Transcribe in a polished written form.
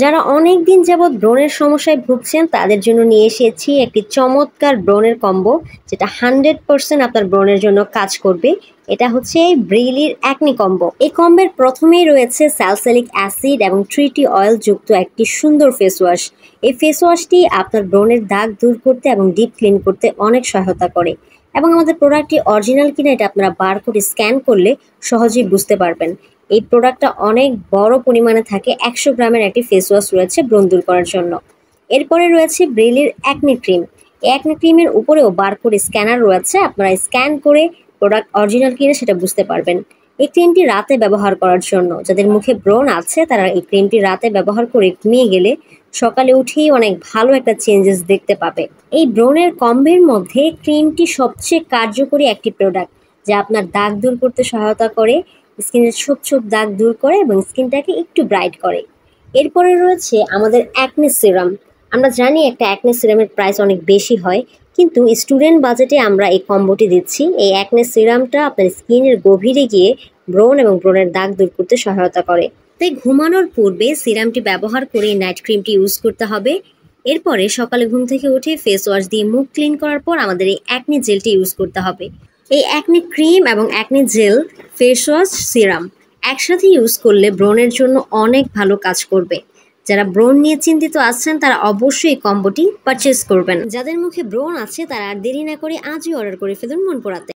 যারা অনেক দিন যাবৎ ব্রণের সমস্যায় ভুগছেন তাদের জন্য নিয়ে এসেছি একটি চমৎকার ব্রণের কম্বো, যেটা 100% আপনার ব্রণের জন্য কাজ করবে। এটা হচ্ছে ব্রিলির অ্যাকনি কম্বো। এই কম্বের প্রথমেই রয়েছে স্যালসালিক অ্যাসিড এবং ট্রিটি অয়েল যুক্ত একটি সুন্দর ফেস ওয়াশ। এই ফেস ওয়াশটি আপনার ব্রণের দাগ দূর করতে এবং ডিপ ক্লিন করতে অনেক সহায়তা করে। এবং আমাদের প্রোডাক্টটি অরিজিনাল কিনা এটা আপনারা বারকোড স্ক্যান করলে সহজেই বুঝতে পারবেন। এই প্রোডাক্টটা অনেক বড় পরিমাণে থাকে, 100 গ্রামের একটি ফেস ওয়াশ রয়েছে ব্রণ দূর করার জন্য। এরপরে রয়েছে ব্রিলির অ্যাকনি ক্রিম। এই অ্যাকনি ক্রিমের উপরেও বারকোড স্ক্যানার রয়েছে, আপনারা স্ক্যান করে প্রোডাক্ট অরিজিনাল কিনা সেটা বুঝতে পারবেন। এই ক্রিমটি রাতে ব্যবহার করার জন্য, যাদের মুখে ব্রণ আছে তারা এই ক্রিমটি রাতে ব্যবহার করে ঘুমিয়ে গেলে সকালে উঠেই অনেক ভালো একটা চেঞ্জেস দেখতে পাবে। এই ব্রণের কম্বের মধ্যে ক্রিমটি সবচেয়ে কার্যকরী একটি প্রোডাক্ট, যা আপনার দাগ দূর করতে সহায়তা করে, স্কিনের ছোপ ছোপ দাগ দূর করে এবং স্কিনটাকে একটু ব্রাইট করে। এরপরে রয়েছে আমাদের অ্যাকনে সিরাম। আমরা জানি একটা অ্যাকনে সিরামের প্রাইস অনেক বেশি হয়, কিন্তু স্টুডেন্ট বাজেটে আমরা এই কম্বোটি দিচ্ছি। এই অ্যাকনে সিরামটা আপনার স্কিনের গভীরে গিয়ে ব্রণ এবং ব্রণের দাগ দূর করতে সহায়তা করে। তাই ঘুমানোর পূর্বে সিরামটি ব্যবহার করে নাইট ক্রিমটি ইউজ করতে হবে। এরপরে সকালে ঘুম থেকে উঠে ফেস ওয়াশ দিয়ে মুখ ক্লিন করার পর আমাদের এই অ্যাকনি জেলটি ইউজ করতে হবে। এই অ্যাকনি ক্রিম এবং acne gel, face wash, serum একসাথে ইউজ করলে ব্রণের জন্য অনেক ভালো কাজ করবে। যারা ব্রণ নিয়ে চিন্তিত আছেন তারা অবশ্যই এই কম্বোটি পারচেস করবেন। যাদের মুখে ব্রণ আছে তারা আর দেরি না করে আজই অর্ডার করে ফেলুন মন পোড়াতে।